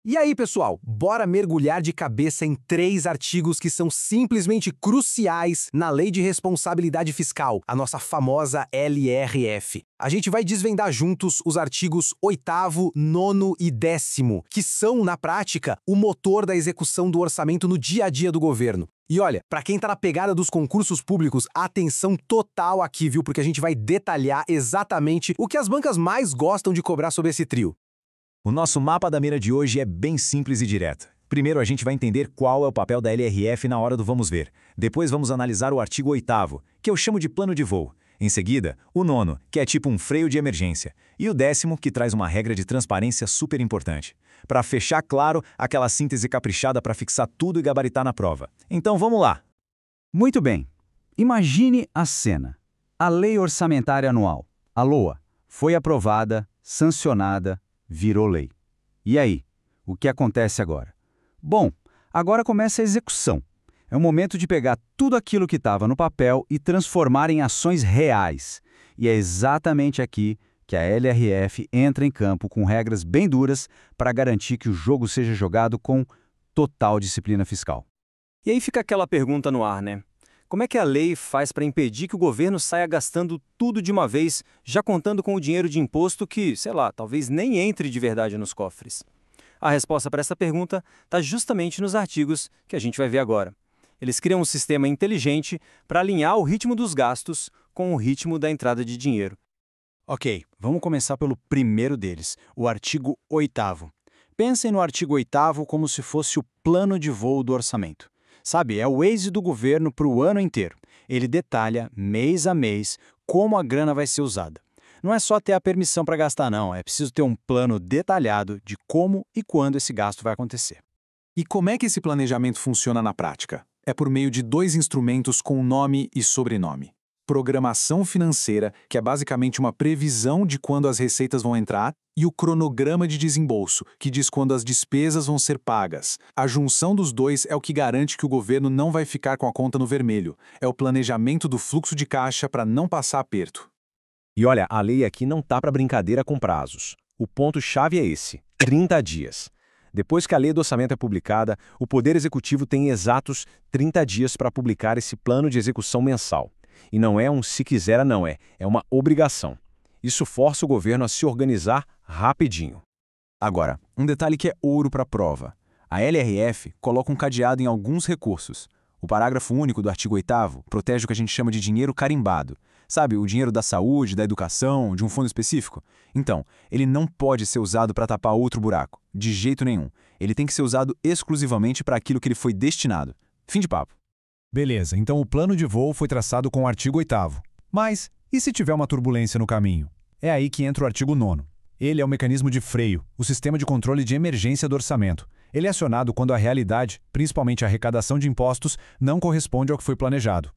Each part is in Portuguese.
E aí, pessoal, bora mergulhar de cabeça em 3 artigos que são simplesmente cruciais na Lei de Responsabilidade Fiscal, a nossa famosa LRF. A gente vai desvendar juntos os artigos 8º, 9º e 10º, que são, na prática, o motor da execução do orçamento no dia a dia do governo. E olha, para quem tá na pegada dos concursos públicos, atenção total aqui, viu? Porque a gente vai detalhar exatamente o que as bancas mais gostam de cobrar sobre esse trio. O nosso mapa da mira de hoje é bem simples e direto. Primeiro, a gente vai entender qual é o papel da LRF na hora do vamos ver. Depois, vamos analisar o artigo 8º, que eu chamo de plano de voo. Em seguida, o 9º, que é tipo um freio de emergência. E o 10º, que traz uma regra de transparência super importante. Para fechar, claro, aquela síntese caprichada para fixar tudo e gabaritar na prova. Então, vamos lá! Muito bem. Imagine a cena. A Lei Orçamentária Anual, a LOA, foi aprovada, sancionada, virou lei. E aí? O que acontece agora? Bom, agora começa a execução. É o momento de pegar tudo aquilo que estava no papel e transformar em ações reais. E é exatamente aqui que a LRF entra em campo com regras bem duras para garantir que o jogo seja jogado com total disciplina fiscal. E aí fica aquela pergunta no ar, né? Como é que a lei faz para impedir que o governo saia gastando tudo de uma vez, já contando com o dinheiro de imposto que, sei lá, talvez nem entre de verdade nos cofres? A resposta para essa pergunta está justamente nos artigos que a gente vai ver agora. Eles criam um sistema inteligente para alinhar o ritmo dos gastos com o ritmo da entrada de dinheiro. Ok, vamos começar pelo primeiro deles, o artigo 8º. Pensem no artigo 8º como se fosse o plano de voo do orçamento. Sabe, é o Waze do governo para o ano inteiro. Ele detalha, mês a mês, como a grana vai ser usada. Não é só ter a permissão para gastar, não. É preciso ter um plano detalhado de como e quando esse gasto vai acontecer. E como é que esse planejamento funciona na prática? É por meio de 2 instrumentos com nome e sobrenome. Programação financeira, que é basicamente uma previsão de quando as receitas vão entrar, e o cronograma de desembolso, que diz quando as despesas vão ser pagas. A junção dos dois é o que garante que o governo não vai ficar com a conta no vermelho. É o planejamento do fluxo de caixa para não passar aperto. E olha, a lei aqui não tá para brincadeira com prazos. O ponto-chave é esse: 30 dias. Depois que a lei do orçamento é publicada, o Poder Executivo tem exatos 30 dias para publicar esse plano de execução mensal. E não é um se quiser, não é uma obrigação. Isso força o governo a se organizar rapidinho. Agora, um detalhe que é ouro para a prova. A LRF coloca um cadeado em alguns recursos. O parágrafo único do artigo 8º protege o que a gente chama de dinheiro carimbado. Sabe, o dinheiro da saúde, da educação, de um fundo específico? Então, ele não pode ser usado para tapar outro buraco, de jeito nenhum. Ele tem que ser usado exclusivamente para aquilo que ele foi destinado. Fim de papo. Beleza, então o plano de voo foi traçado com o artigo 8º. Mas, e se tiver uma turbulência no caminho? É aí que entra o artigo 9º. Ele é o mecanismo de freio, o sistema de controle de emergência do orçamento. Ele é acionado quando a realidade, principalmente a arrecadação de impostos, não corresponde ao que foi planejado.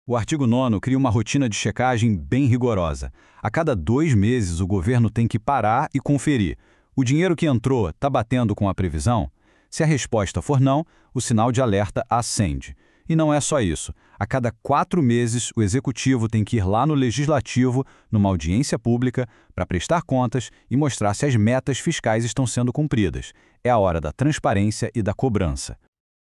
O artigo 9º cria uma rotina de checagem bem rigorosa. A cada 2 meses, o governo tem que parar e conferir. O dinheiro que entrou está batendo com a previsão? Se a resposta for não, o sinal de alerta acende. E não é só isso. A cada 4 meses, o Executivo tem que ir lá no Legislativo, numa audiência pública, para prestar contas e mostrar se as metas fiscais estão sendo cumpridas. É a hora da transparência e da cobrança.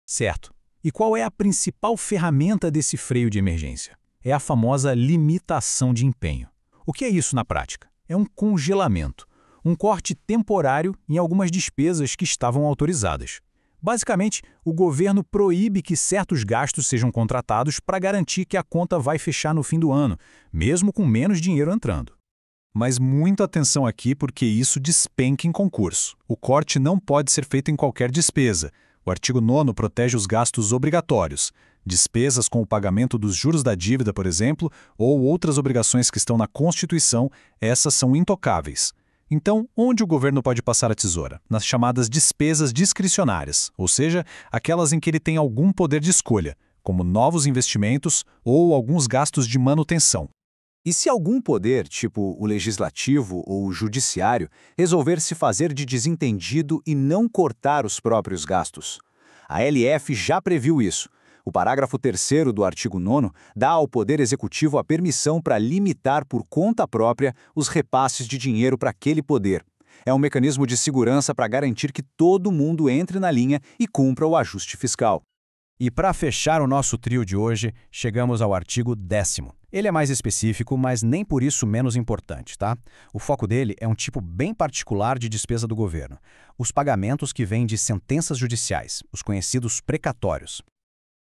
Certo. E qual é a principal ferramenta desse freio de emergência? É a famosa limitação de empenho. O que é isso na prática? É um congelamento, um corte temporário em algumas despesas que estavam autorizadas. Basicamente, o governo proíbe que certos gastos sejam contratados para garantir que a conta vai fechar no fim do ano, mesmo com menos dinheiro entrando. Mas muita atenção aqui porque isso despenca em concurso. O corte não pode ser feito em qualquer despesa. O artigo 9º protege os gastos obrigatórios. Despesas com o pagamento dos juros da dívida, por exemplo, ou outras obrigações que estão na Constituição, essas são intocáveis. Então, onde o governo pode passar a tesoura? Nas chamadas despesas discricionárias, ou seja, aquelas em que ele tem algum poder de escolha, como novos investimentos ou alguns gastos de manutenção. E se algum poder, tipo o legislativo ou o judiciário, resolver se fazer de desentendido e não cortar os próprios gastos? A LF já previu isso. O parágrafo 3º do artigo 9º dá ao Poder Executivo a permissão para limitar por conta própria os repasses de dinheiro para aquele poder. É um mecanismo de segurança para garantir que todo mundo entre na linha e cumpra o ajuste fiscal. E para fechar o nosso trio de hoje, chegamos ao artigo 10º. Ele é mais específico, mas nem por isso menos importante, tá? O foco dele é um tipo bem particular de despesa do governo. Os pagamentos que vêm de sentenças judiciais, os conhecidos precatórios.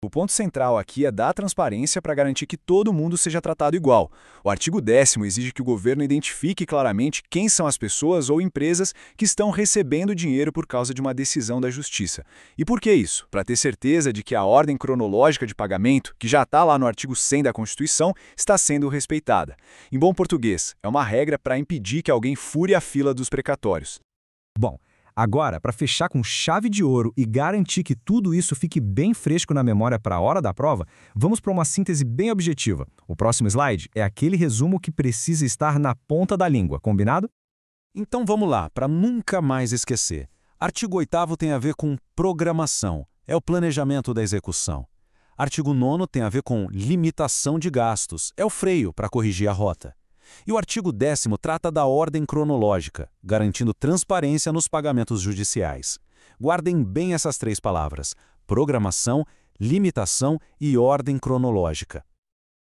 O ponto central aqui é dar transparência para garantir que todo mundo seja tratado igual. O artigo 10º exige que o governo identifique claramente quem são as pessoas ou empresas que estão recebendo dinheiro por causa de uma decisão da Justiça. E por que isso? Para ter certeza de que a ordem cronológica de pagamento, que já está lá no artigo 100 da Constituição, está sendo respeitada. Em bom português, é uma regra para impedir que alguém fure a fila dos precatórios. Bom, agora, para fechar com chave de ouro e garantir que tudo isso fique bem fresco na memória para a hora da prova, vamos para uma síntese bem objetiva. O próximo slide é aquele resumo que precisa estar na ponta da língua, combinado? Então vamos lá, para nunca mais esquecer. Artigo 8º tem a ver com programação, é o planejamento da execução. Artigo 9º tem a ver com limitação de gastos, é o freio para corrigir a rota. E o artigo 10º trata da ordem cronológica, garantindo transparência nos pagamentos judiciais. Guardem bem essas três palavras: programação, limitação e ordem cronológica.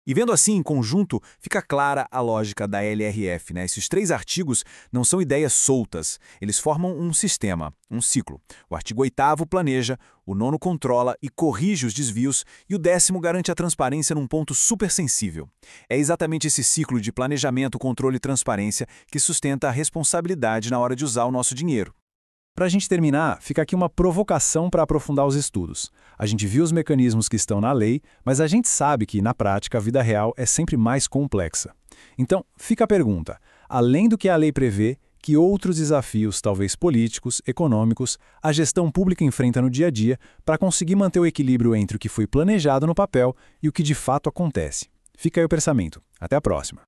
E vendo assim em conjunto, fica clara a lógica da LRF, né? Esses três artigos não são ideias soltas, eles formam um sistema, um ciclo. O artigo 8º planeja, o 9º controla e corrige os desvios e o 10º garante a transparência num ponto super sensível. É exatamente esse ciclo de planejamento, controle e transparência que sustenta a responsabilidade na hora de usar o nosso dinheiro. Para a gente terminar, fica aqui uma provocação para aprofundar os estudos. A gente viu os mecanismos que estão na lei, mas a gente sabe que, na prática, a vida real é sempre mais complexa. Então, fica a pergunta: além do que a lei prevê, que outros desafios, talvez políticos, econômicos, a gestão pública enfrenta no dia a dia para conseguir manter o equilíbrio entre o que foi planejado no papel e o que de fato acontece? Fica aí o pensamento. Até a próxima.